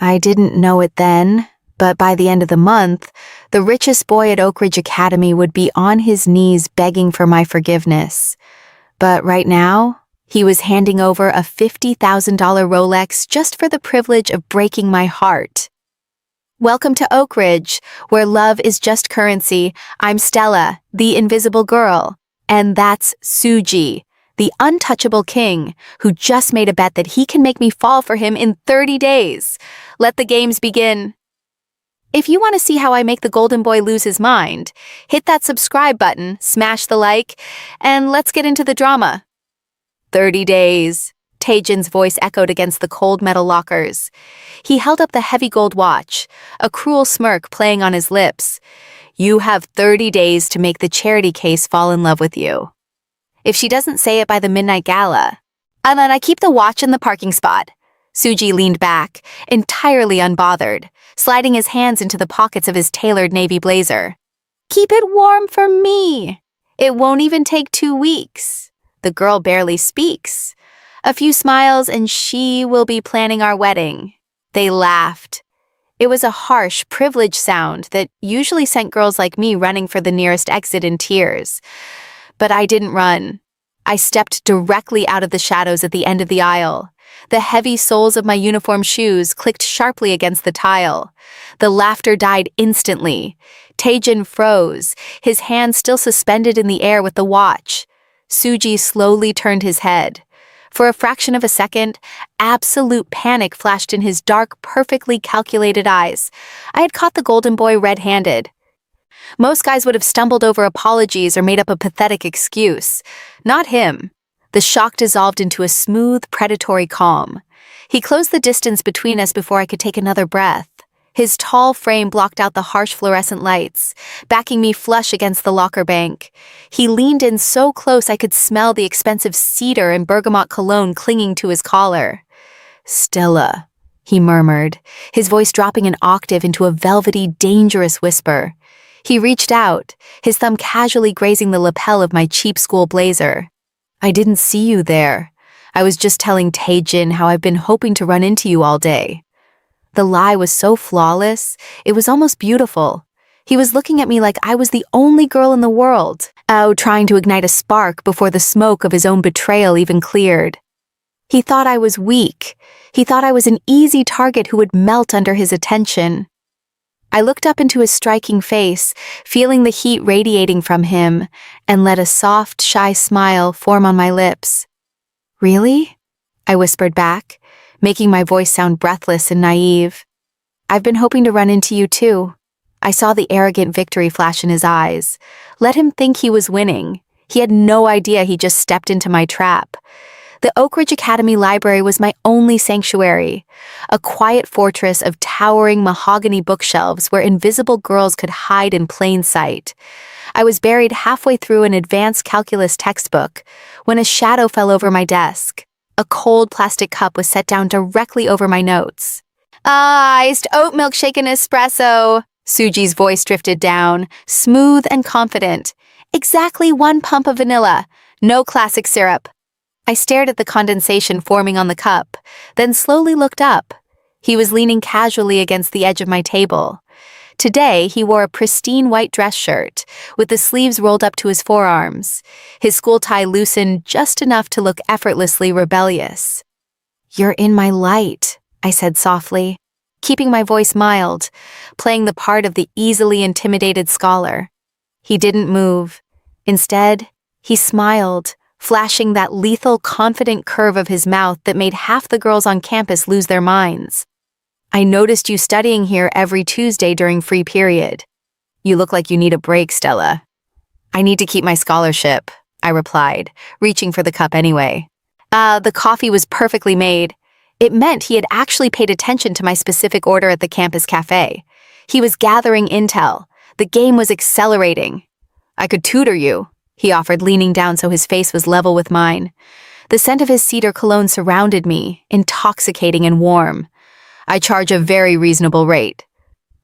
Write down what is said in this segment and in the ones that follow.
I didn't know it then, but by the end of the month, the richest boy at Oakridge Academy would be on his knees begging for my forgiveness. But right now, he was handing over a $50,000 Rolex just for the privilege of breaking my heart. Welcome to Oakridge, where love is just currency. I'm Stella, the invisible girl. And that's Suji, the untouchable king, who just made a bet that he can make me fall for him in 30 days. Let the games begin. If you want to see how I make the golden boy lose his mind, hit that subscribe button, smash the like, and let's get into the drama. 30 days. Taejin's voice echoed against the cold metal lockers. He held up the heavy gold watch, a cruel smirk playing on his lips. You have 30 days to make the charity case fall in love with you. If she doesn't say it by the midnight gala, and then I keep the watch in the parking spot. Suji leaned back, entirely unbothered, sliding his hands into the pockets of his tailored navy blazer. Keep it warm for me. It won't even take 2 weeks. The girl barely speaks. A few smiles and she will be planning our wedding. They laughed. It was a harsh, privileged sound that usually sent girls like me running for the nearest exit in tears. But I didn't run. I stepped directly out of the shadows at the end of the aisle. The heavy soles of my uniform shoes clicked sharply against the tile. The laughter died instantly. Taejin froze, his hand still suspended in the air with the watch. Suji slowly turned his head. For a fraction of a second, absolute panic flashed in his dark, perfectly calculated eyes. I had caught the golden boy red-handed. Most guys would have stumbled over apologies or made up a pathetic excuse. Not him. The shock dissolved into a smooth, predatory calm. He closed the distance between us before I could take another breath. His tall frame blocked out the harsh fluorescent lights, backing me flush against the locker bank. He leaned in so close I could smell the expensive cedar and bergamot cologne clinging to his collar. Stella, he murmured, his voice dropping an octave into a velvety, dangerous whisper. He reached out, his thumb casually grazing the lapel of my cheap school blazer. I didn't see you there. I was just telling Taejin how I've been hoping to run into you all day. The lie was so flawless, it was almost beautiful. He was looking at me like I was the only girl in the world, trying to ignite a spark before the smoke of his own betrayal even cleared. He thought I was weak. He thought I was an easy target who would melt under his attention. I looked up into his striking face, feeling the heat radiating from him, and let a soft, shy smile form on my lips. Really? I whispered back, making my voice sound breathless and naive. I've been hoping to run into you too. I saw the arrogant victory flash in his eyes. Let him think he was winning. He had no idea he just stepped into my trap. The Oakridge Academy library was my only sanctuary, a quiet fortress of towering mahogany bookshelves where invisible girls could hide in plain sight. I was buried halfway through an advanced calculus textbook when a shadow fell over my desk. A cold plastic cup was set down directly over my notes. Iced oat milkshake and espresso. Suji's voice drifted down, smooth and confident. Exactly 1 pump of vanilla. No classic syrup. I stared at the condensation forming on the cup, then slowly looked up. He was leaning casually against the edge of my table. Today, he wore a pristine white dress shirt, with the sleeves rolled up to his forearms. His school tie loosened just enough to look effortlessly rebellious. You're in my light, I said softly, keeping my voice mild, playing the part of the easily intimidated scholar. He didn't move. Instead, he smiled, flashing that lethal, confident curve of his mouth that made half the girls on campus lose their minds. I noticed you studying here every Tuesday during free period. You look like you need a break, Stella. I need to keep my scholarship, I replied, reaching for the cup anyway. The coffee was perfectly made. It meant he had actually paid attention to my specific order at the campus cafe. He was gathering intel. The game was accelerating. I could tutor you, he offered, leaning down so his face was level with mine. The scent of his cedar cologne surrounded me, intoxicating and warm. I charge a very reasonable rate.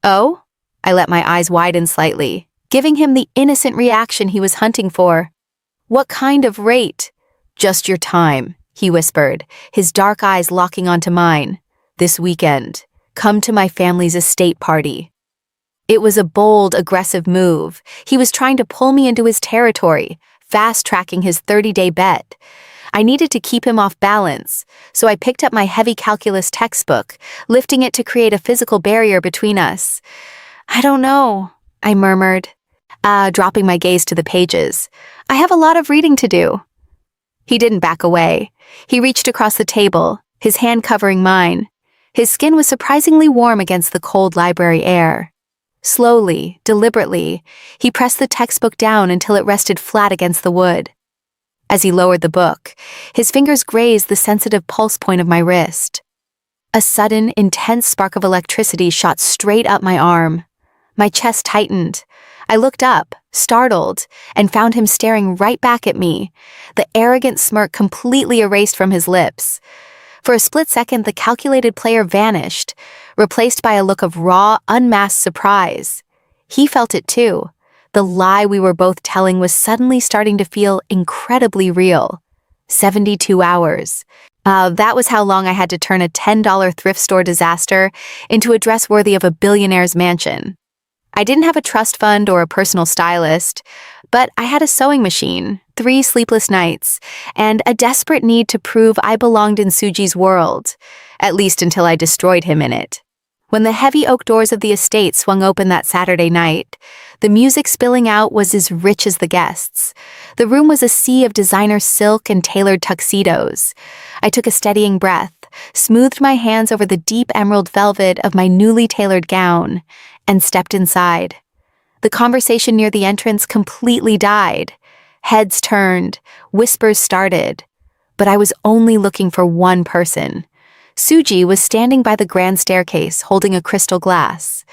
Oh? I let my eyes widen slightly, giving him the innocent reaction he was hunting for. What kind of rate? Just your time, he whispered, his dark eyes locking onto mine. This weekend. come to my family's estate party. It was a bold, aggressive move. He was trying to pull me into his territory, fast-tracking his 30-day bet. I needed to keep him off balance, so I picked up my heavy calculus textbook, lifting it to create a physical barrier between us. I don't know, I murmured, dropping my gaze to the pages. I have a lot of reading to do. He didn't back away. He reached across the table, his hand covering mine. His skin was surprisingly warm against the cold library air. Slowly, deliberately, he pressed the textbook down until it rested flat against the wood. As he lowered the book, his fingers grazed the sensitive pulse point of my wrist. A sudden, intense spark of electricity shot straight up my arm. My chest tightened. I looked up, startled, and found him staring right back at me, the arrogant smirk completely erased from his lips. For a split second, the calculated player vanished, replaced by a look of raw, unmasked surprise. He felt it too. The lie we were both telling was suddenly starting to feel incredibly real. 72 hours. That was how long I had to turn a $10 thrift store disaster into a dress worthy of a billionaire's mansion. I didn't have a trust fund or a personal stylist, but I had a sewing machine, 3 sleepless nights, and a desperate need to prove I belonged in Suji's world, at least until I destroyed him in it. When the heavy oak doors of the estate swung open that Saturday night, the music spilling out was as rich as the guests. The room was a sea of designer silk and tailored tuxedos. I took a steadying breath, smoothed my hands over the deep emerald velvet of my newly tailored gown, and stepped inside. The conversation near the entrance completely died. Heads turned, whispers started. But I was only looking for one person. Suji was standing by the grand staircase holding a crystal glass,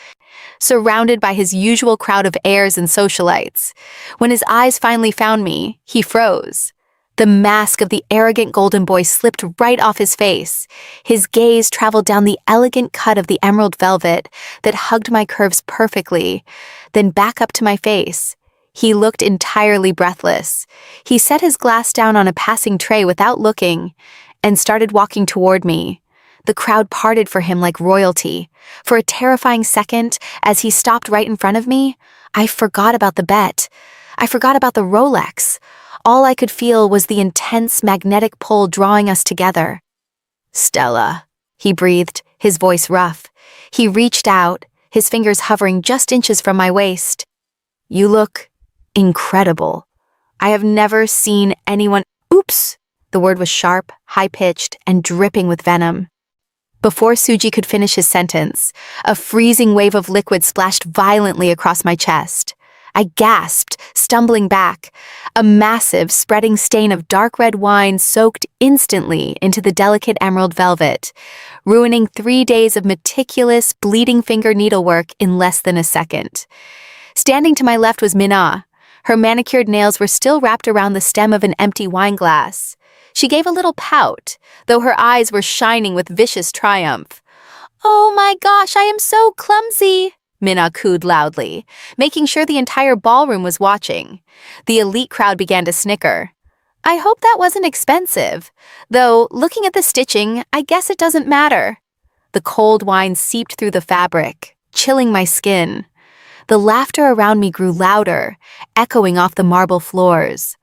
surrounded by his usual crowd of heirs and socialites. When his eyes finally found me, he froze. The mask of the arrogant golden boy slipped right off his face. His gaze traveled down the elegant cut of the emerald velvet that hugged my curves perfectly, then back up to my face. He looked entirely breathless. He set his glass down on a passing tray without looking and started walking toward me. The crowd parted for him like royalty. For a terrifying second, as he stopped right in front of me, I forgot about the bet. I forgot about the Rolex. All I could feel was the intense magnetic pull drawing us together. "Stella," he breathed, his voice rough. He reached out, his fingers hovering just inches from my waist. "You look incredible. I have never seen anyone—" Oops! The word was sharp, high-pitched, and dripping with venom. Before Suji could finish his sentence, a freezing wave of liquid splashed violently across my chest. I gasped, stumbling back. A massive, spreading stain of dark red wine soaked instantly into the delicate emerald velvet, ruining 3 days of meticulous, bleeding finger needlework in less than a second. Standing to my left was Minna. Her manicured nails were still wrapped around the stem of an empty wine glass. She gave a little pout, though her eyes were shining with vicious triumph. "Oh my gosh, I am so clumsy," Minna cooed loudly, making sure the entire ballroom was watching. The elite crowd began to snicker. "I hope that wasn't expensive. Though, looking at the stitching, I guess it doesn't matter." The cold wine seeped through the fabric, chilling my skin. The laughter around me grew louder, echoing off the marble floors.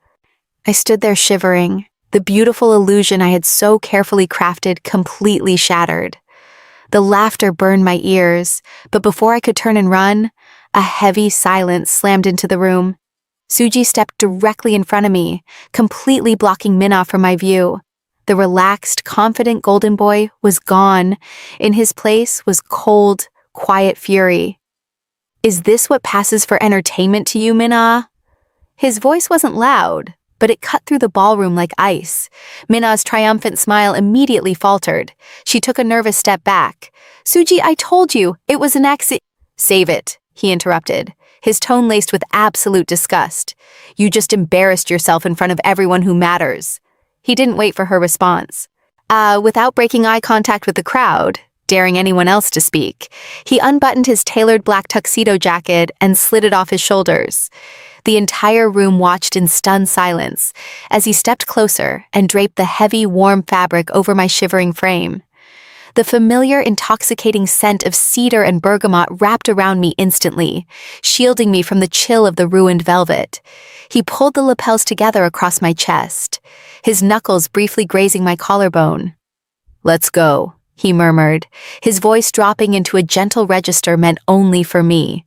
I stood there shivering, the beautiful illusion I had so carefully crafted completely shattered. The laughter burned my ears, but before I could turn and run, a heavy silence slammed into the room. Suji stepped directly in front of me, completely blocking Minna from my view. The relaxed, confident golden boy was gone. In his place was cold, quiet fury. "Is this what passes for entertainment to you, Minna?" His voice wasn't loud, but it cut through the ballroom like ice. Minna's triumphant smile immediately faltered. She took a nervous step back. "Suji, I told you, it was an accident." "Save it," he interrupted, his tone laced with absolute disgust. "You just embarrassed yourself in front of everyone who matters." He didn't wait for her response. Without breaking eye contact with the crowd, daring anyone else to speak, he unbuttoned his tailored black tuxedo jacket and slid it off his shoulders. The entire room watched in stunned silence as he stepped closer and draped the heavy, warm fabric over my shivering frame. The familiar, intoxicating scent of cedar and bergamot wrapped around me instantly, shielding me from the chill of the ruined velvet. He pulled the lapels together across my chest, his knuckles briefly grazing my collarbone. "Let's go," he murmured, his voice dropping into a gentle register meant only for me.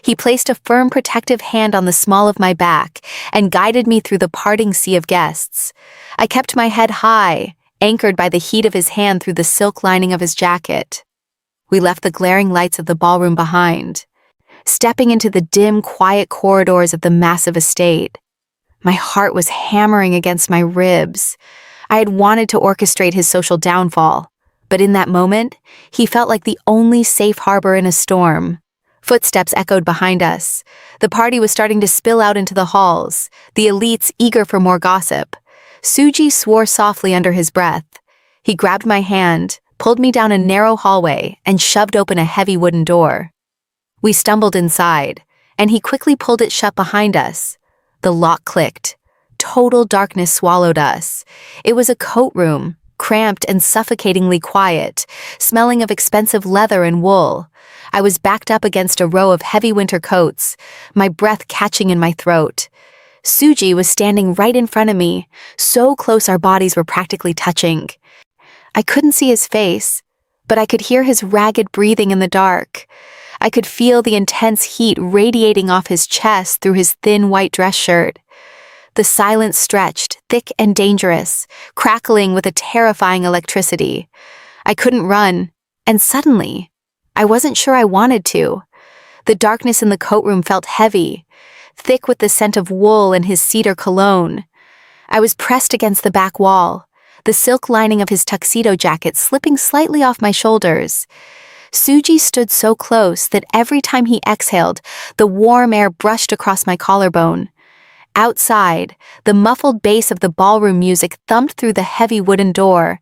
He placed a firm protective hand on the small of my back and guided me through the parting sea of guests. I kept my head high, anchored by the heat of his hand through the silk lining of his jacket. We left the glaring lights of the ballroom behind, stepping into the dim, quiet corridors of the massive estate. My heart was hammering against my ribs. I had wanted to orchestrate his social downfall, but in that moment, he felt like the only safe harbor in a storm. Footsteps echoed behind us. The party was starting to spill out into the halls, the elites eager for more gossip. Suji swore softly under his breath. He grabbed my hand, pulled me down a narrow hallway, and shoved open a heavy wooden door. We stumbled inside, and he quickly pulled it shut behind us. The lock clicked. Total darkness swallowed us. It was a coat room, cramped and suffocatingly quiet, smelling of expensive leather and wool. I was backed up against a row of heavy winter coats, my breath catching in my throat. Suji was standing right in front of me, so close our bodies were practically touching. I couldn't see his face, but I could hear his ragged breathing in the dark. I could feel the intense heat radiating off his chest through his thin white dress shirt. The silence stretched, thick and dangerous, crackling with a terrifying electricity. I couldn't run, and suddenly, I wasn't sure I wanted to. The darkness in the coat room felt heavy, thick with the scent of wool and his cedar cologne. I was pressed against the back wall, the silk lining of his tuxedo jacket slipping slightly off my shoulders. Suji stood so close that every time he exhaled, the warm air brushed across my collarbone. Outside, the muffled bass of the ballroom music thumped through the heavy wooden door,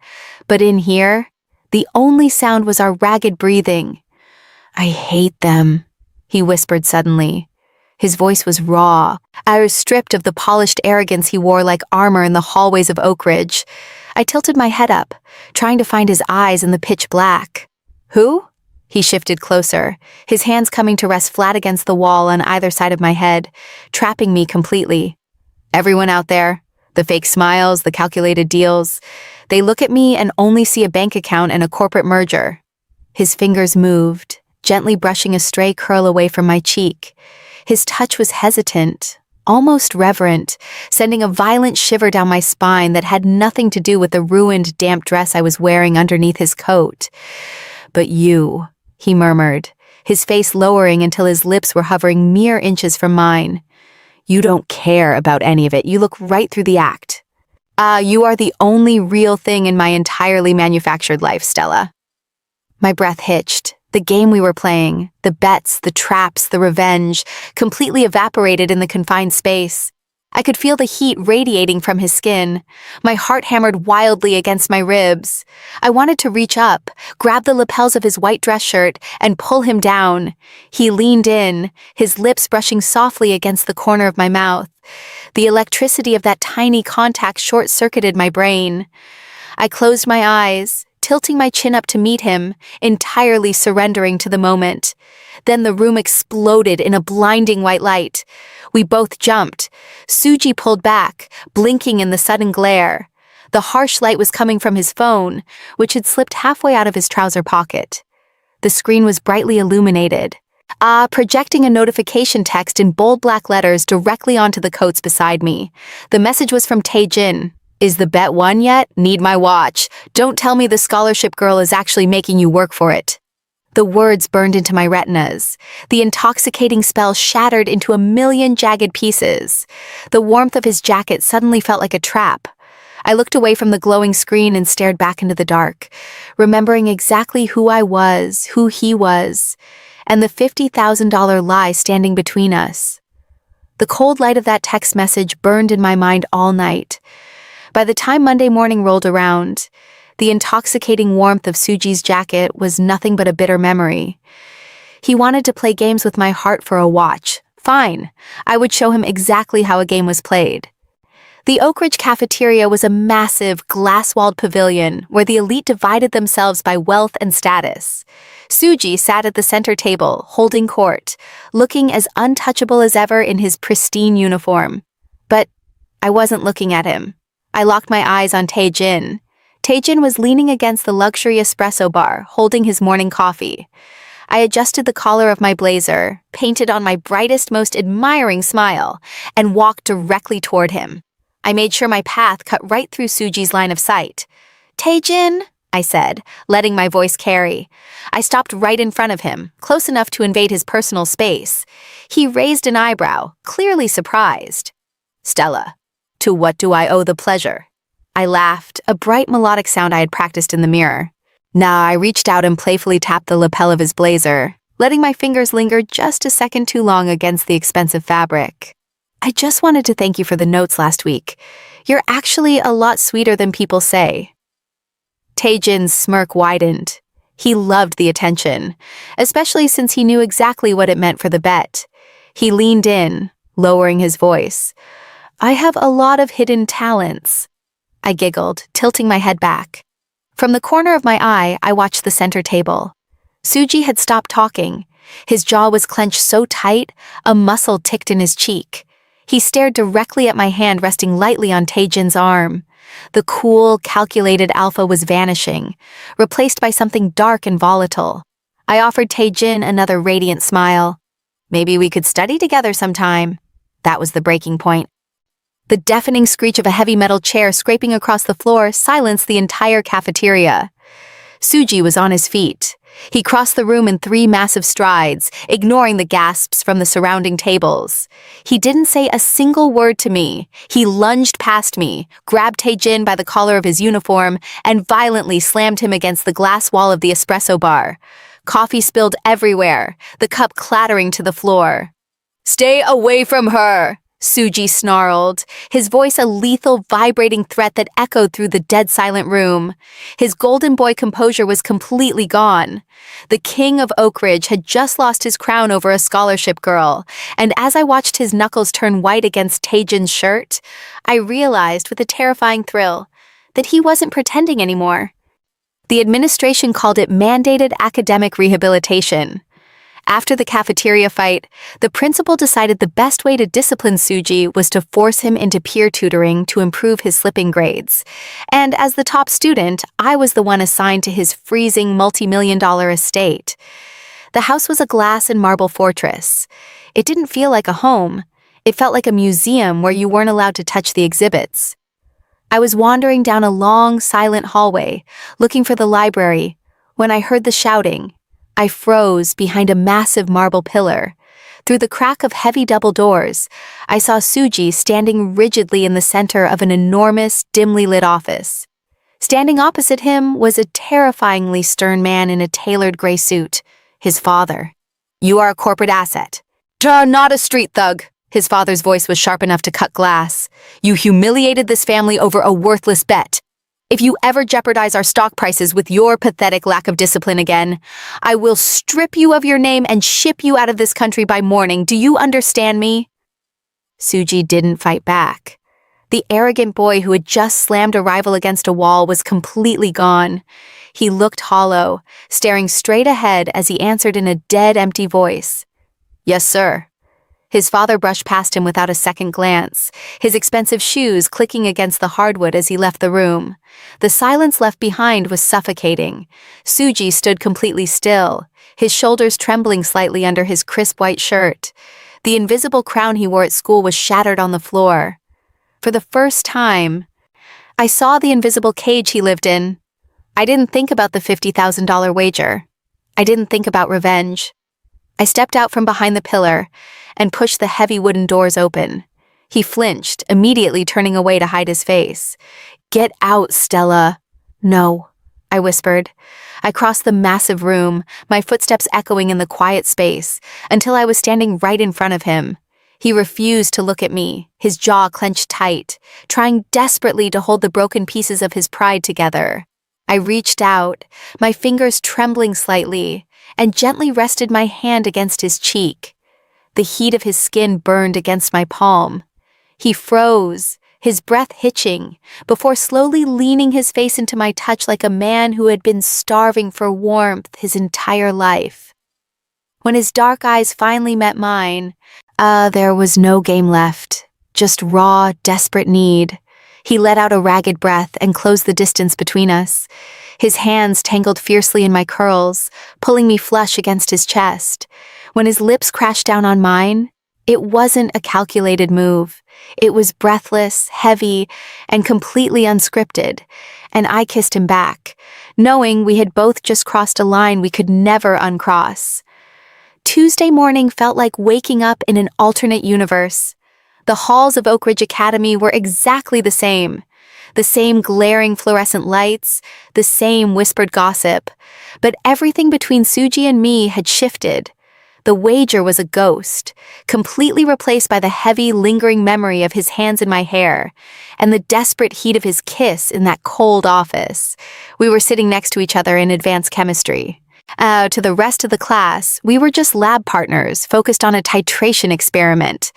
but in here, the only sound was our ragged breathing. "I hate them," he whispered suddenly. His voice was raw. I was stripped of the polished arrogance he wore like armor in the hallways of Oakridge. I tilted my head up, trying to find his eyes in the pitch black. "Who?" He shifted closer, his hands coming to rest flat against the wall on either side of my head, trapping me completely. "Everyone out there, the fake smiles, the calculated deals. They look at me and only see a bank account and a corporate merger." His fingers moved, gently brushing a stray curl away from my cheek. His touch was hesitant, almost reverent, sending a violent shiver down my spine that had nothing to do with the ruined, damp dress I was wearing underneath his coat. "But you," he murmured, his face lowering until his lips were hovering mere inches from mine. "You don't care about any of it. You look right through the act. You are the only real thing in my entirely manufactured life, Stella." My breath hitched. The game we were playing, the bets, the traps, the revenge, completely evaporated in the confined space. I could feel the heat radiating from his skin. My heart hammered wildly against my ribs. I wanted to reach up, grab the lapels of his white dress shirt, and pull him down. He leaned in, his lips brushing softly against the corner of my mouth. The electricity of that tiny contact short-circuited my brain. I closed my eyes, tilting my chin up to meet him, entirely surrendering to the moment. Then the room exploded in a blinding white light. We both jumped. Suji pulled back, blinking in the sudden glare. The harsh light was coming from his phone, which had slipped halfway out of his trouser pocket. The screen was brightly illuminated, projecting a notification text in bold black letters directly onto the coats beside me. The message was from Tae-jin. "Is the bet won yet? Need my watch. Don't tell me the scholarship girl is actually making you work for it." The words burned into my retinas. The intoxicating spell shattered into a million jagged pieces. The warmth of his jacket suddenly felt like a trap. I looked away from the glowing screen and stared back into the dark, remembering exactly who I was, who he was, and the $50,000 lie standing between us. The cold light of that text message burned in my mind all night. By the time Monday morning rolled around, the intoxicating warmth of Suji's jacket was nothing but a bitter memory. He wanted to play games with my heart for a watch. Fine, I would show him exactly how a game was played. The Oakridge cafeteria was a massive, glass-walled pavilion where the elite divided themselves by wealth and status. Suji sat at the center table, holding court, looking as untouchable as ever in his pristine uniform. But I wasn't looking at him. I locked my eyes on Tae-jin. Tae-jin was leaning against the luxury espresso bar, holding his morning coffee. I adjusted the collar of my blazer, painted on my brightest, most admiring smile, and walked directly toward him. I made sure my path cut right through Suji's line of sight. "Tae-jin," I said, letting my voice carry. I stopped right in front of him, close enough to invade his personal space. He raised an eyebrow, clearly surprised. "Stella, to what do I owe the pleasure?" I laughed, a bright melodic sound I had practiced in the mirror. I reached out and playfully tapped the lapel of his blazer, letting my fingers linger just a second too long against the expensive fabric. "I just wanted to thank you for the notes last week. You're actually a lot sweeter than people say." Tae-jin's smirk widened. He loved the attention, especially since he knew exactly what it meant for the bet. He leaned in, lowering his voice. "I have a lot of hidden talents." I giggled, tilting my head back. From the corner of my eye, I watched the center table. Suji had stopped talking. His jaw was clenched so tight, a muscle ticked in his cheek. He stared directly at my hand resting lightly on Tae-jin's arm. The cool, calculated alpha was vanishing, replaced by something dark and volatile. I offered Tae-jin another radiant smile. "Maybe we could study together sometime." That was the breaking point. The deafening screech of a heavy metal chair scraping across the floor silenced the entire cafeteria. Suji was on his feet. He crossed the room in 3 massive strides, ignoring the gasps from the surrounding tables. He didn't say a single word to me. He lunged past me, grabbed Tae-jin by the collar of his uniform, and violently slammed him against the glass wall of the espresso bar. Coffee spilled everywhere, the cup clattering to the floor. "Stay away from her!" Suji snarled, his voice a lethal, vibrating threat that echoed through the dead-silent room. His golden boy composure was completely gone. The king of Oakridge had just lost his crown over a scholarship girl, and as I watched his knuckles turn white against Tae-jin's shirt, I realized with a terrifying thrill that he wasn't pretending anymore. The administration called it mandated academic rehabilitation. After the cafeteria fight, the principal decided the best way to discipline Suji was to force him into peer tutoring to improve his slipping grades. And as the top student, I was the one assigned to his freezing multi-million-dollar estate. The house was a glass and marble fortress. It didn't feel like a home. It felt like a museum where you weren't allowed to touch the exhibits. I was wandering down a long, silent hallway, looking for the library, when I heard the shouting. I froze behind a massive marble pillar. Through the crack of heavy double doors, I saw Suji standing rigidly in the center of an enormous, dimly lit office. Standing opposite him was a terrifyingly stern man in a tailored gray suit, his father. "You are a corporate asset. Not a street thug." His father's voice was sharp enough to cut glass. "You humiliated this family over a worthless bet. If you ever jeopardize our stock prices with your pathetic lack of discipline again, I will strip you of your name and ship you out of this country by morning. Do you understand me?" Suji didn't fight back. The arrogant boy who had just slammed a rival against a wall was completely gone. He looked hollow, staring straight ahead as he answered in a dead, empty voice. "Yes, sir." His father brushed past him without a second glance, his expensive shoes clicking against the hardwood as he left the room. The silence left behind was suffocating. Suji stood completely still, his shoulders trembling slightly under his crisp white shirt. The invisible crown he wore at school was shattered on the floor. For the first time, I saw the invisible cage he lived in. I didn't think about the $50,000 wager. I didn't think about revenge. I stepped out from behind the pillar and pushed the heavy wooden doors open. He flinched, immediately turning away to hide his face. "Get out, Stella." "No," I whispered. I crossed the massive room, my footsteps echoing in the quiet space, until I was standing right in front of him. He refused to look at me, his jaw clenched tight, trying desperately to hold the broken pieces of his pride together. I reached out, my fingers trembling slightly, and gently rested my hand against his cheek. The heat of his skin burned against my palm. He froze, his breath hitching, before slowly leaning his face into my touch like a man who had been starving for warmth his entire life. When his dark eyes finally met mine, there was no game left, just raw, desperate need. He let out a ragged breath and closed the distance between us. His hands tangled fiercely in my curls, pulling me flush against his chest. When his lips crashed down on mine, it wasn't a calculated move. It was breathless, heavy, and completely unscripted, and I kissed him back, knowing we had both just crossed a line we could never uncross. Tuesday morning felt like waking up in an alternate universe. The halls of Oakridge Academy were exactly the same glaring fluorescent lights, the same whispered gossip, but everything between Suji and me had shifted. The wager was a ghost, completely replaced by the heavy, lingering memory of his hands in my hair, and the desperate heat of his kiss in that cold office. We were sitting next to each other in advanced chemistry. To the rest of the class, we were just lab partners focused on a titration experiment.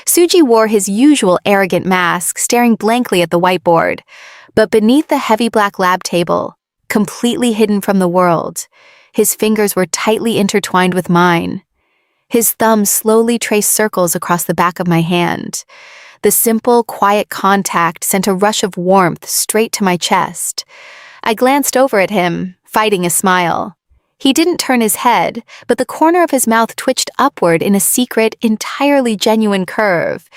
Suji wore his usual arrogant mask, staring blankly at the whiteboard. But beneath the heavy black lab table, completely hidden from the world, his fingers were tightly intertwined with mine. His thumbs slowly traced circles across the back of my hand. The simple, quiet contact sent a rush of warmth straight to my chest. I glanced over at him, fighting a smile. He didn't turn his head, but the corner of his mouth twitched upward in a secret, entirely genuine curve.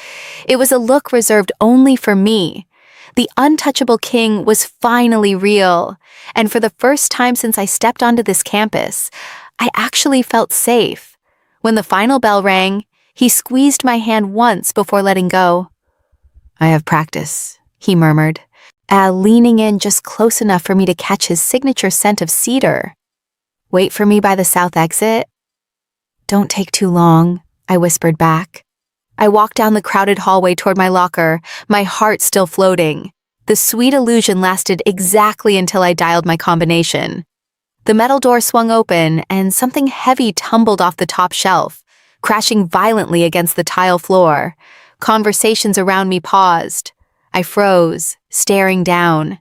It was a look reserved only for me. The untouchable king was finally real, and for the first time since I stepped onto this campus, I actually felt safe. When the final bell rang, he squeezed my hand once before letting go. "I have practice," he murmured, leaning in just close enough for me to catch his signature scent of cedar. "Wait for me by the south exit?" "Don't take too long," I whispered back. I walked down the crowded hallway toward my locker, my heart still floating. The sweet illusion lasted exactly until I dialed my combination. The metal door swung open, and something heavy tumbled off the top shelf, crashing violently against the tile floor. Conversations around me paused. I froze, staring down.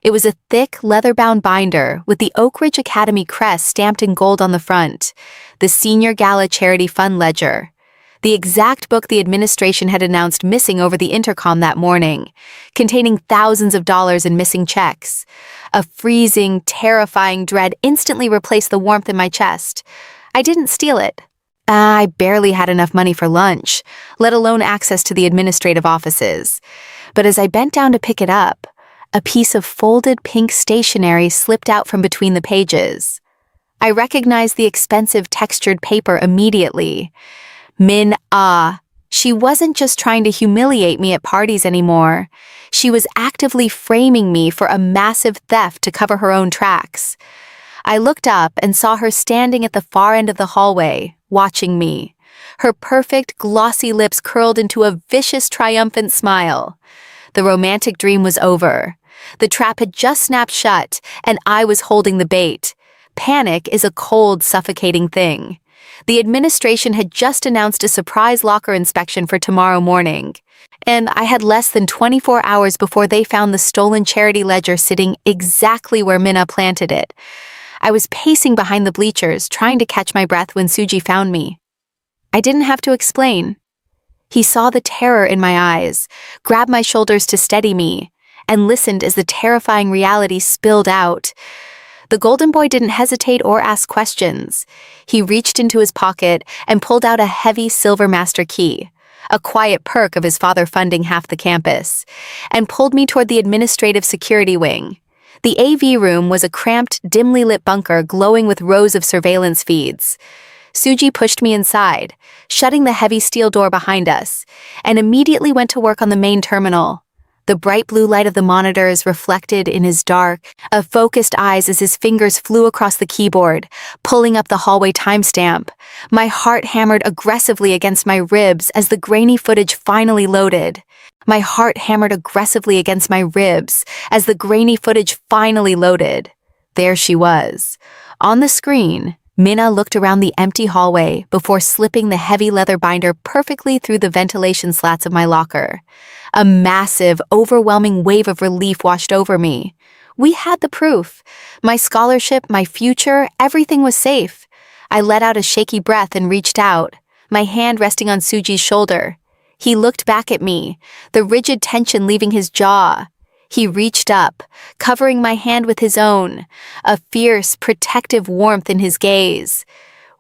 It was a thick, leather-bound binder with the Oakridge Academy crest stamped in gold on the front, the Senior Gala Charity Fund Ledger, the exact book the administration had announced missing over the intercom that morning, containing thousands of dollars in missing checks. A freezing, terrifying dread instantly replaced the warmth in my chest. I didn't steal it. I barely had enough money for lunch, let alone access to the administrative offices. But as I bent down to pick it up, a piece of folded pink stationery slipped out from between the pages. I recognized the expensive textured paper immediately. Min Ah. She wasn't just trying to humiliate me at parties anymore. She was actively framing me for a massive theft to cover her own tracks. I looked up and saw her standing at the far end of the hallway, watching me. Her perfect, glossy lips curled into a vicious, triumphant smile. The romantic dream was over. The trap had just snapped shut, and I was holding the bait. Panic is a cold, suffocating thing. The administration had just announced a surprise locker inspection for tomorrow morning, and I had less than 24 hours before they found the stolen charity ledger sitting exactly where Minna planted it. I was pacing behind the bleachers, trying to catch my breath when Suji found me. I didn't have to explain. He saw the terror in my eyes, grabbed my shoulders to steady me, and listened as the terrifying reality spilled out. The golden boy didn't hesitate or ask questions. He reached into his pocket and pulled out a heavy silver master key, a quiet perk of his father funding half the campus, and pulled me toward the administrative security wing. The AV room was a cramped, dimly lit bunker glowing with rows of surveillance feeds. Suji pushed me inside, shutting the heavy steel door behind us, and immediately went to work on the main terminal. The bright blue light of the monitors reflected in his dark, focused eyes as his fingers flew across the keyboard, pulling up the hallway timestamp. My heart hammered aggressively against my ribs as the grainy footage finally loaded. My heart hammered aggressively against my ribs as the grainy footage finally loaded. There she was, on the screen, Minna looked around the empty hallway before slipping the heavy leather binder perfectly through the ventilation slats of my locker. A massive, overwhelming wave of relief washed over me. We had the proof. My scholarship, my future, everything was safe. I let out a shaky breath and reached out, my hand resting on Suji's shoulder. He looked back at me, the rigid tension leaving his jaw. He reached up, covering my hand with his own, a fierce, protective warmth in his gaze.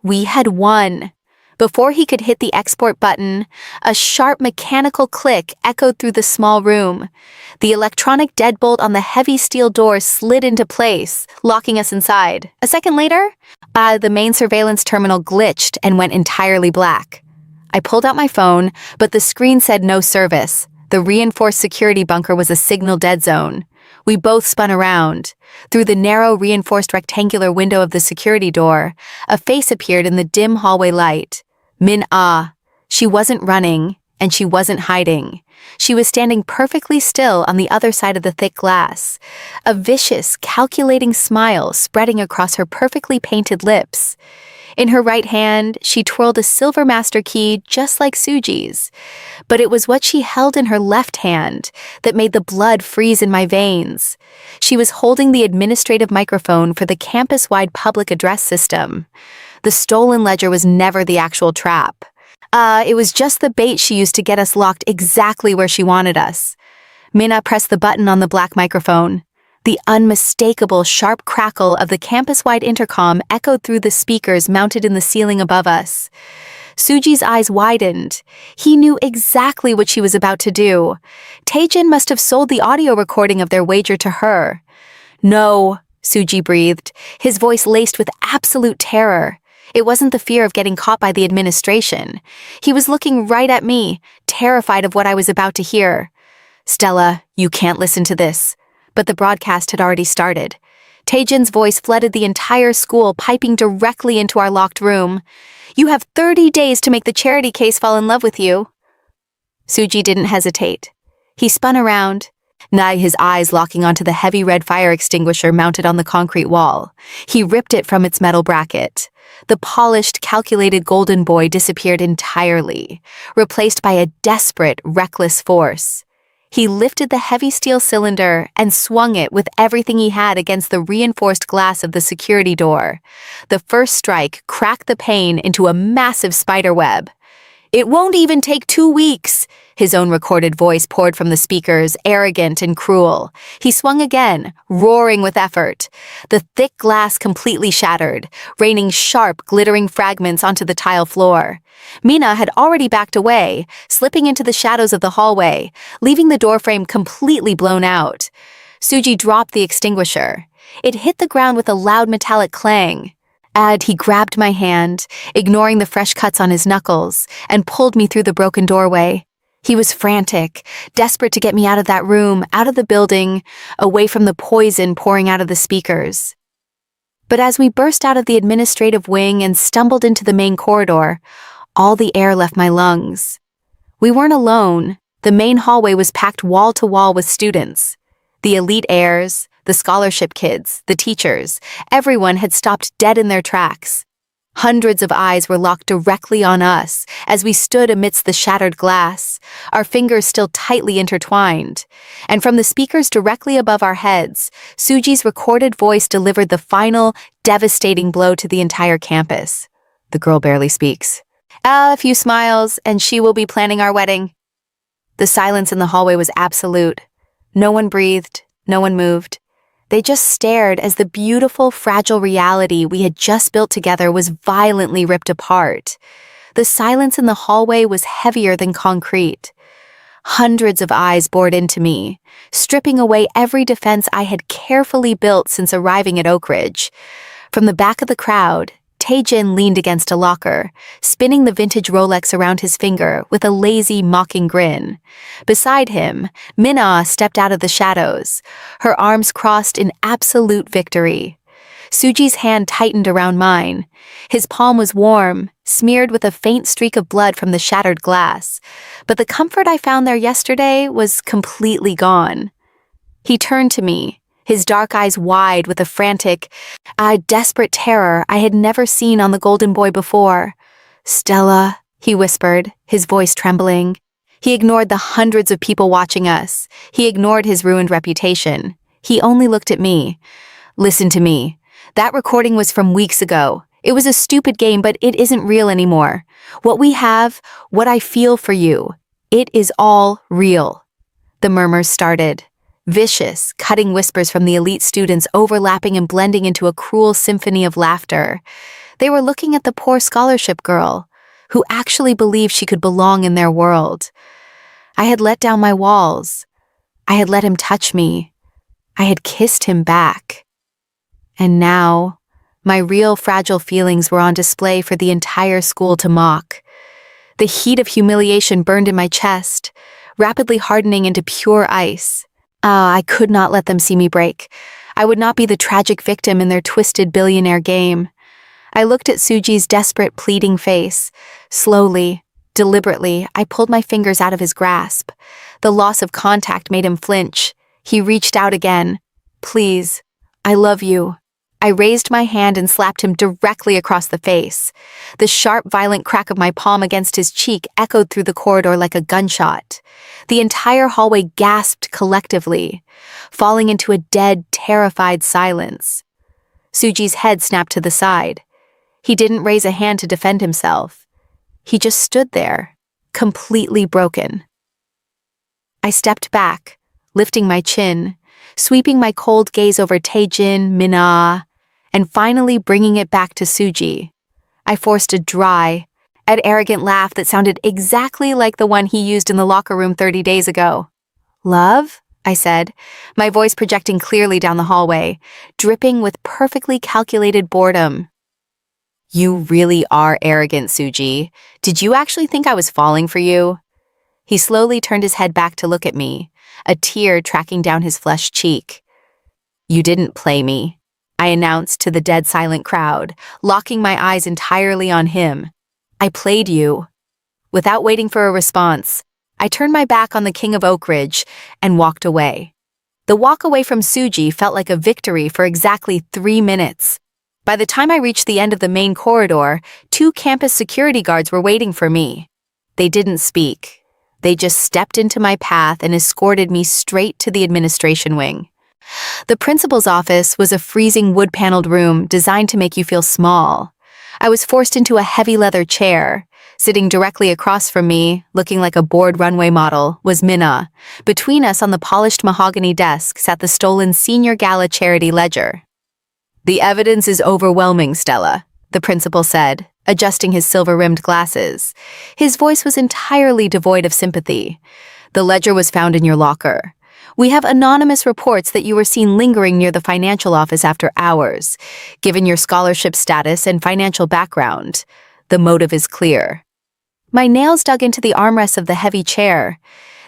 We had won. Before he could hit the export button, a sharp mechanical click echoed through the small room. The electronic deadbolt on the heavy steel door slid into place, locking us inside. A second later, the main surveillance terminal glitched and went entirely black. I pulled out my phone, but the screen said no service. The reinforced security bunker was a signal dead zone. We both spun around. Through the narrow, reinforced rectangular window of the security door, a face appeared in the dim hallway light. Min-ah. She wasn't running, and she wasn't hiding. She was standing perfectly still on the other side of the thick glass, a vicious, calculating smile spreading across her perfectly painted lips. In her right hand, she twirled a silver master key just like Suji's, but it was what she held in her left hand that made the blood freeze in my veins. She was holding the administrative microphone for the campus-wide public address system. The stolen ledger was never the actual trap. It was just the bait she used to get us locked exactly where she wanted us. Minna pressed the button on the black microphone. The unmistakable sharp crackle of the campus-wide intercom echoed through the speakers mounted in the ceiling above us. Suji's eyes widened. He knew exactly what she was about to do. Taejin must have sold the audio recording of their wager to her. "No," Suji breathed, his voice laced with absolute terror. It wasn't the fear of getting caught by the administration. He was looking right at me, terrified of what I was about to hear. "Stella, you can't listen to this." But the broadcast had already started. Taejin's voice flooded the entire school, piping directly into our locked room. "You have 30 days to make the charity case fall in love with you." Suji didn't hesitate. He spun around, his eyes locking onto the heavy red fire extinguisher mounted on the concrete wall. He ripped it from its metal bracket. The polished, calculated golden boy disappeared entirely, replaced by a desperate, reckless force. He lifted the heavy steel cylinder and swung it with everything he had against the reinforced glass of the security door. The first strike cracked the pane into a massive spider web. "It won't even take 2 weeks," his own recorded voice poured from the speakers, arrogant and cruel. He swung again, roaring with effort. The thick glass completely shattered, raining sharp, glittering fragments onto the tile floor. Minna had already backed away, slipping into the shadows of the hallway, leaving the doorframe completely blown out. Suji dropped the extinguisher. It hit the ground with a loud metallic clang. He grabbed my hand, ignoring the fresh cuts on his knuckles, and pulled me through the broken doorway. He was frantic, desperate to get me out of that room, out of the building, away from the poison pouring out of the speakers. But as we burst out of the administrative wing and stumbled into the main corridor, all the air left my lungs. We weren't alone. The main hallway was packed wall to wall with students. The elite heirs, the scholarship kids, the teachers, everyone had stopped dead in their tracks. Hundreds of eyes were locked directly on us as we stood amidst the shattered glass, our fingers still tightly intertwined. And from the speakers directly above our heads, Suji's recorded voice delivered the final, devastating blow to the entire campus. "The girl barely speaks. A few smiles, and she will be planning our wedding." The silence in the hallway was absolute. No one breathed, no one moved. They just stared as the beautiful, fragile reality we had just built together was violently ripped apart. The silence in the hallway was heavier than concrete. Hundreds of eyes bored into me, stripping away every defense I had carefully built since arriving at Oakridge. From the back of the crowd, Taejin leaned against a locker, spinning the vintage Rolex around his finger with a lazy, mocking grin. Beside him, Minna stepped out of the shadows, her arms crossed in absolute victory. Suji's hand tightened around mine. His palm was warm, smeared with a faint streak of blood from the shattered glass, but the comfort I found there yesterday was completely gone. He turned to me, his dark eyes wide with a frantic, desperate terror I had never seen on the golden boy before. "Stella," he whispered, his voice trembling. He ignored the hundreds of people watching us. He ignored his ruined reputation. He only looked at me. "Listen to me. That recording was from weeks ago. It was a stupid game, but it isn't real anymore. What we have, what I feel for you, it is all real." The murmurs started. Vicious, cutting whispers from the elite students overlapping and blending into a cruel symphony of laughter. They were looking at the poor scholarship girl, who actually believed she could belong in their world. I had let down my walls. I had let him touch me. I had kissed him back. And now, my real fragile feelings were on display for the entire school to mock. The heat of humiliation burned in my chest, rapidly hardening into pure ice. I could not let them see me break. I would not be the tragic victim in their twisted billionaire game. I looked at Suji's desperate, pleading face. Slowly, deliberately, I pulled my fingers out of his grasp. The loss of contact made him flinch. He reached out again. "Please, I love you." I raised my hand and slapped him directly across the face. The sharp, violent crack of my palm against his cheek echoed through the corridor like a gunshot. The entire hallway gasped collectively, falling into a dead, terrified silence. Suji's head snapped to the side. He didn't raise a hand to defend himself. He just stood there, completely broken. I stepped back, lifting my chin, sweeping my cold gaze over Taejin, Mina, and finally bringing it back to Suji. I forced a dry, arrogant laugh that sounded exactly like the one he used in the locker room 30 days ago. "Love?" I said, my voice projecting clearly down the hallway, dripping with perfectly calculated boredom. "You really are arrogant, Suji. Did you actually think I was falling for you?" He slowly turned his head back to look at me, a tear tracking down his flushed cheek. "You didn't play me," I announced to the dead silent crowd, locking my eyes entirely on him. "I played you." Without waiting for a response, I turned my back on the king of Oakridge and walked away. The walk away from Suji felt like a victory for exactly 3 minutes. By the time I reached the end of the main corridor, 2 campus security guards were waiting for me. They didn't speak. They just stepped into my path and escorted me straight to the administration wing. The principal's office was a freezing wood-paneled room designed to make you feel small. I was forced into a heavy leather chair. Sitting directly across from me, looking like a bored runway model, was Mina. Between us on the polished mahogany desk sat the stolen senior gala charity ledger. "The evidence is overwhelming, Stella," the principal said, adjusting his silver-rimmed glasses. His voice was entirely devoid of sympathy. "The ledger was found in your locker. We have anonymous reports that you were seen lingering near the financial office after hours. Given your scholarship status and financial background, the motive is clear." My nails dug into the armrests of the heavy chair.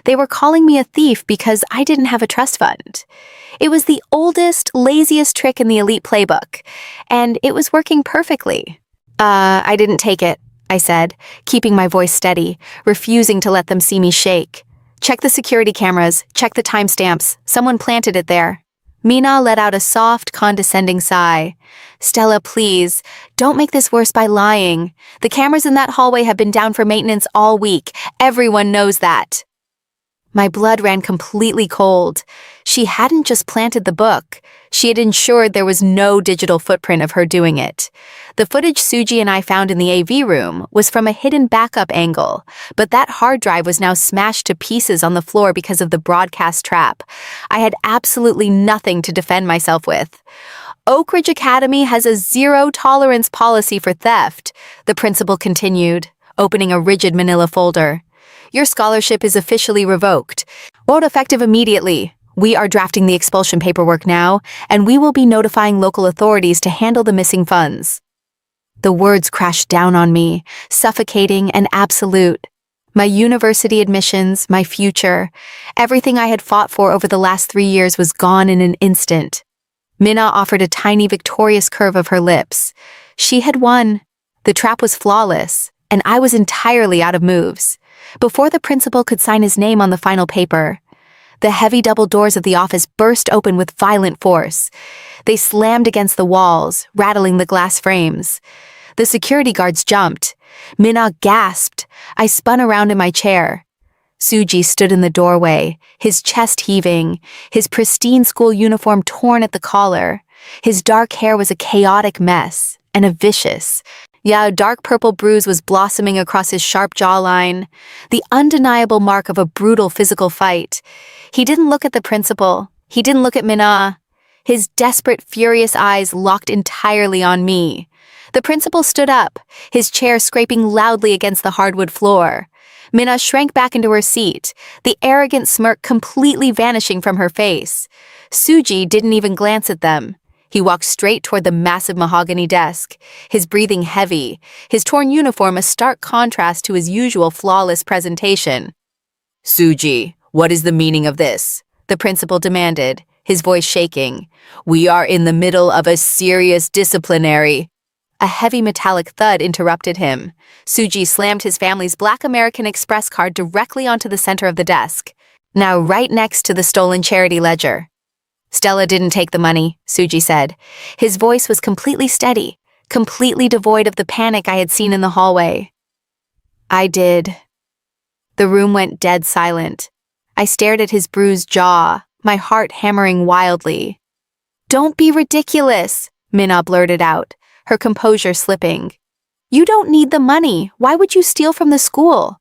They were calling me a thief because I didn't have a trust fund. It was the oldest, laziest trick in the elite playbook, and it was working perfectly. I didn't take it," I said, keeping my voice steady, refusing to let them see me shake. "Check the security cameras, check the timestamps. Someone planted it there." Mina let out a soft, condescending sigh. "Stella, please, don't make this worse by lying. The cameras in that hallway have been down for maintenance all week. Everyone knows that." My blood ran completely cold. She hadn't just planted the book. She had ensured there was no digital footprint of her doing it. The footage Suji and I found in the AV room was from a hidden backup angle, but that hard drive was now smashed to pieces on the floor because of the broadcast trap. I had absolutely nothing to defend myself with. "Oakridge Academy has a zero-tolerance policy for theft," the principal continued, opening a rigid manila folder. "Your scholarship is officially revoked. Vote effective immediately. We are drafting the expulsion paperwork now, and we will be notifying local authorities to handle the missing funds." The words crashed down on me, suffocating and absolute. My university admissions, my future, everything I had fought for over the last 3 years was gone in an instant. Mina offered a tiny victorious curve of her lips. She had won. The trap was flawless, and I was entirely out of moves. Before the principal could sign his name on the final paper, The heavy double doors of the office burst open with violent force. They slammed against the walls, rattling the glass frames. The security guards jumped. Mina gasped. I spun around in my chair. Suji stood in the doorway, his chest heaving, his pristine school uniform torn at the collar. His dark hair was a chaotic mess, and a vicious. A dark purple bruise was blossoming across his sharp jawline, the undeniable mark of a brutal physical fight. He didn't look at the principal. He didn't look at Mina. His desperate, furious eyes locked entirely on me. The principal stood up, his chair scraping loudly against the hardwood floor. Mina shrank back into her seat, the arrogant smirk completely vanishing from her face. Suji didn't even glance at them. He walked straight toward the massive mahogany desk, his breathing heavy, his torn uniform a stark contrast to his usual flawless presentation. "Suji, what is the meaning of this?" the principal demanded, his voice shaking. "We are in the middle of a serious disciplinary—" A heavy metallic thud interrupted him. Suji slammed his family's Black American Express card directly onto the center of the desk, now right next to the stolen charity ledger. "Stella didn't take the money," Suji said. His voice was completely steady, completely devoid of the panic I had seen in the hallway. "I did." The room went dead silent. I stared at his bruised jaw, my heart hammering wildly. "Don't be ridiculous," Mina blurted out, her composure slipping. "You don't need the money. Why would you steal from the school?"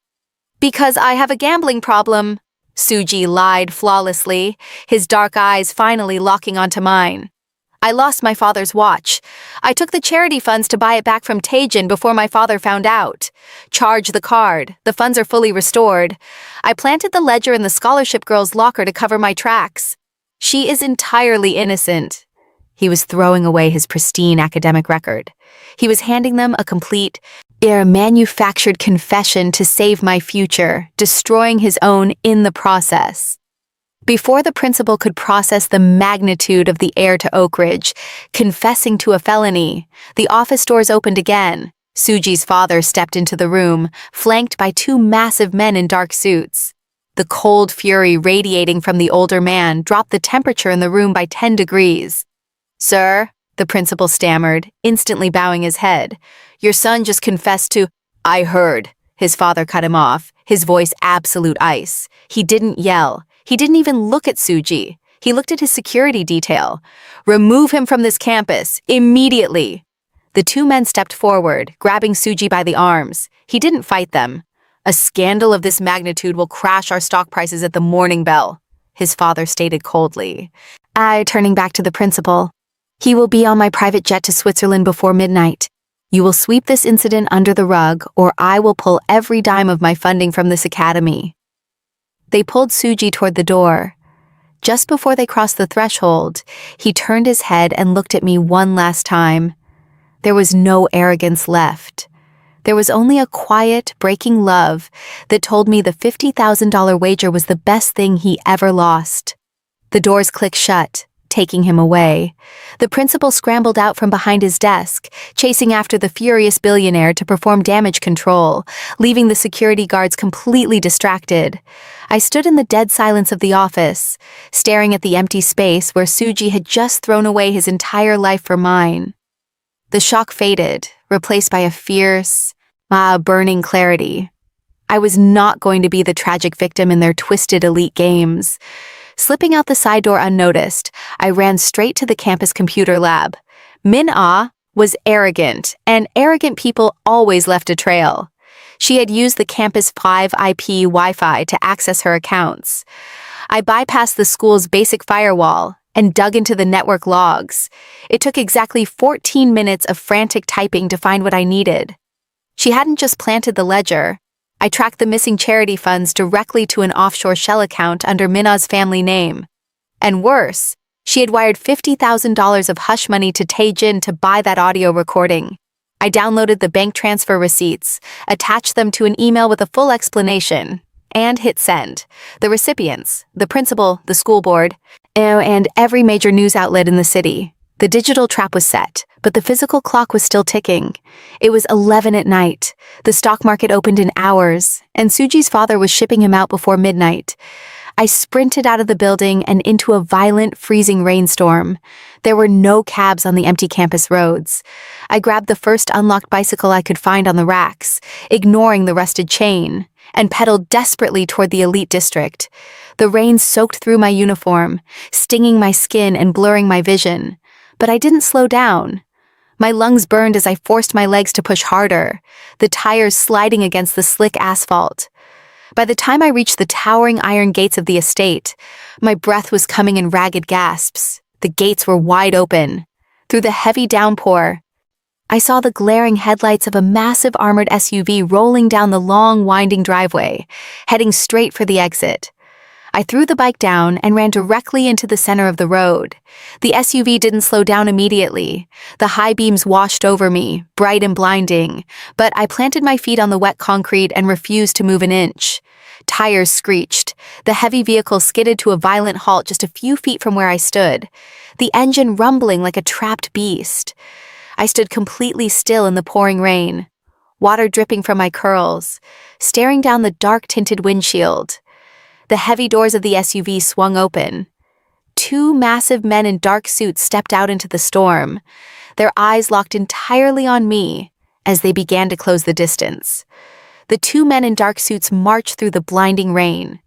"Because I have a gambling problem," Suji lied flawlessly, his dark eyes finally locking onto mine. "I lost my father's watch. I took the charity funds to buy it back from Taejin before my father found out. Charge the card. The funds are fully restored. I planted the ledger in the scholarship girl's locker to cover my tracks. She is entirely innocent." He was throwing away his pristine academic record. He was handing them a complete, manufactured confession to save my future, destroying his own in the process. Before the principal could process the magnitude of the heir to Oakridge, confessing to a felony, the office doors opened again. Suji's father stepped into the room, flanked by two massive men in dark suits. The cold fury radiating from the older man dropped the temperature in the room by 10 degrees. "Sir," the principal stammered, instantly bowing his head. "Your son just confessed to—" "I heard," his father cut him off, his voice absolute ice. He didn't yell. He didn't even look at Suji. He looked at his security detail. "Remove him from this campus, immediately." The two men stepped forward, grabbing Suji by the arms. He didn't fight them. "A scandal of this magnitude will crash our stock prices at the morning bell," his father stated coldly. Turning back to the principal. "He will be on my private jet to Switzerland before midnight. You will sweep this incident under the rug, or I will pull every dime of my funding from this academy." They pulled Suji toward the door. Just before they crossed the threshold, he turned his head and looked at me one last time. There was no arrogance left. There was only a quiet, breaking love that told me the $50,000 wager was the best thing he ever lost. The doors clicked shut, taking him away. The principal scrambled out from behind his desk, chasing after the furious billionaire to perform damage control, leaving the security guards completely distracted. I stood in the dead silence of the office, staring at the empty space where Suji had just thrown away his entire life for mine. The shock faded, replaced by a fierce, burning clarity. I was not going to be the tragic victim in their twisted elite games. Slipping out the side door unnoticed, I ran straight to the campus computer lab. Min-ah was arrogant, and arrogant people always left a trail. She had used the campus 5 IP Wi-Fi to access her accounts. I bypassed the school's basic firewall and dug into the network logs. It took exactly 14 minutes of frantic typing to find what I needed. She hadn't just planted the ledger. I tracked the missing charity funds directly to an offshore shell account under Minna's family name. And worse, she had wired $50,000 of hush money to Taejin to buy that audio recording. I downloaded the bank transfer receipts, attached them to an email with a full explanation, and hit send. The recipients, the principal, the school board, and every major news outlet in the city. The digital trap was set, but the physical clock was still ticking. It was 11 at night. The stock market opened in hours, and Suji's father was shipping him out before midnight. I sprinted out of the building and into a violent, freezing rainstorm. There were no cabs on the empty campus roads. I grabbed the first unlocked bicycle I could find on the racks, ignoring the rusted chain, and pedaled desperately toward the elite district. The rain soaked through my uniform, stinging my skin and blurring my vision. But I didn't slow down. My lungs burned as I forced my legs to push harder, the tires sliding against the slick asphalt. By the time I reached the towering iron gates of the estate, my breath was coming in ragged gasps. The gates were wide open. Through the heavy downpour, I saw the glaring headlights of a massive armored SUV rolling down the long, winding driveway, heading straight for the exit. I threw the bike down and ran directly into the center of the road. The SUV didn't slow down immediately. The high beams washed over me, bright and blinding, but I planted my feet on the wet concrete and refused to move an inch. Tires screeched. The heavy vehicle skidded to a violent halt just a few feet from where I stood, the engine rumbling like a trapped beast. I stood completely still in the pouring rain, water dripping from my curls, staring down the dark-tinted windshield. The heavy doors of the SUV swung open. Two massive men in dark suits stepped out into the storm, their eyes locked entirely on me as they began to close the distance. The two men in dark suits marched through the blinding rain,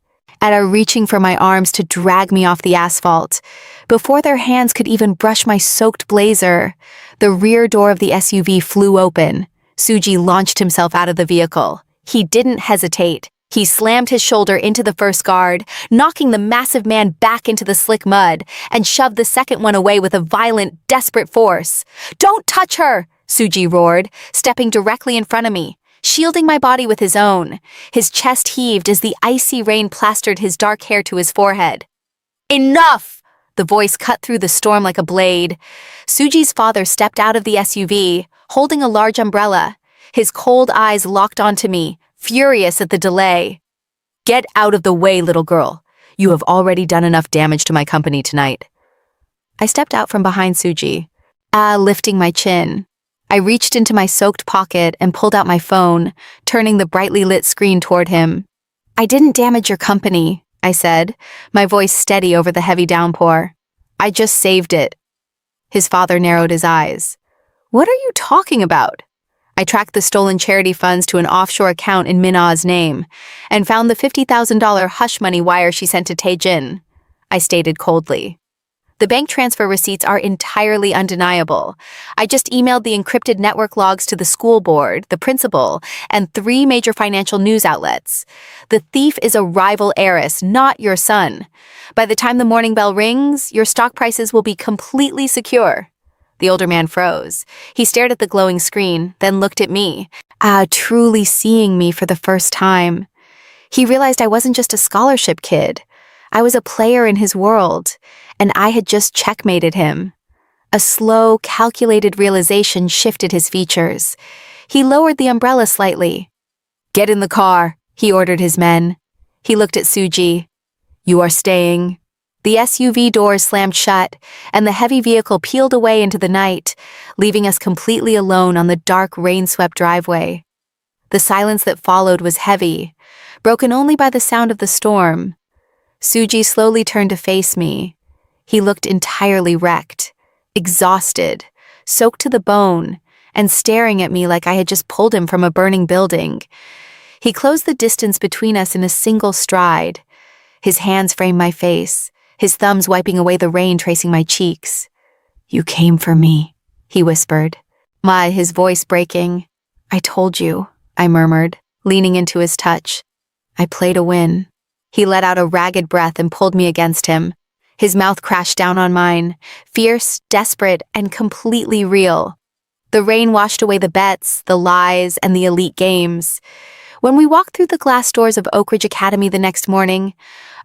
reaching for my arms to drag me off the asphalt. Before their hands could even brush my soaked blazer, the rear door of the SUV flew open. Suji launched himself out of the vehicle. He didn't hesitate. He slammed his shoulder into the first guard, knocking the massive man back into the slick mud, and shoved the second one away with a violent, desperate force. "Don't touch her!" Suji roared, stepping directly in front of me, shielding my body with his own. His chest heaved as the icy rain plastered his dark hair to his forehead. "Enough!" The voice cut through the storm like a blade. Suji's father stepped out of the SUV, holding a large umbrella. His cold eyes locked onto me, furious at the delay. "Get out of the way, little girl. You have already done enough damage to my company tonight." I stepped out from behind Suji, lifting my chin. I reached into my soaked pocket and pulled out my phone, turning the brightly lit screen toward him. "I didn't damage your company," I said, my voice steady over the heavy downpour. "I just saved it." His father narrowed his eyes. "What are you talking about?" I tracked the stolen charity funds to an offshore account in Minna's name and found the $50,000 hush money wire she sent to Taejin, I stated coldly. "The bank transfer receipts are entirely undeniable. I just emailed the encrypted network logs to the school board, the principal, and 3 major financial news outlets. The thief is a rival heiress, not your son. By the time the morning bell rings, your stock prices will be completely secure." The older man froze. He stared at the glowing screen, then looked at me, truly seeing me for the first time. He realized I wasn't just a scholarship kid. I was a player in his world, and I had just checkmated him. A slow, calculated realization shifted his features. He lowered the umbrella slightly. "Get in the car," he ordered his men. He looked at Suji. "You are staying." The SUV doors slammed shut, and the heavy vehicle peeled away into the night, leaving us completely alone on the dark, rain-swept driveway. The silence that followed was heavy, broken only by the sound of the storm. Suji slowly turned to face me. He looked entirely wrecked, exhausted, soaked to the bone, and staring at me like I had just pulled him from a burning building. He closed the distance between us in a single stride. His hands framed my face, his thumbs wiping away the rain tracing my cheeks. "You came for me," he whispered, his voice breaking. "I told you," I murmured, leaning into his touch. "I played a win." He let out a ragged breath and pulled me against him. His mouth crashed down on mine, fierce, desperate, and completely real. The rain washed away the bets, the lies, and the elite games. When we walked through the glass doors of Oakridge Academy the next morning,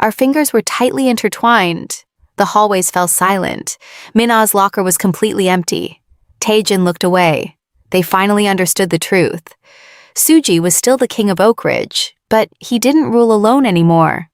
our fingers were tightly intertwined. The hallways fell silent. Minna's locker was completely empty. Taejin looked away. They finally understood the truth. Suji was still the king of Oakridge, but he didn't rule alone anymore.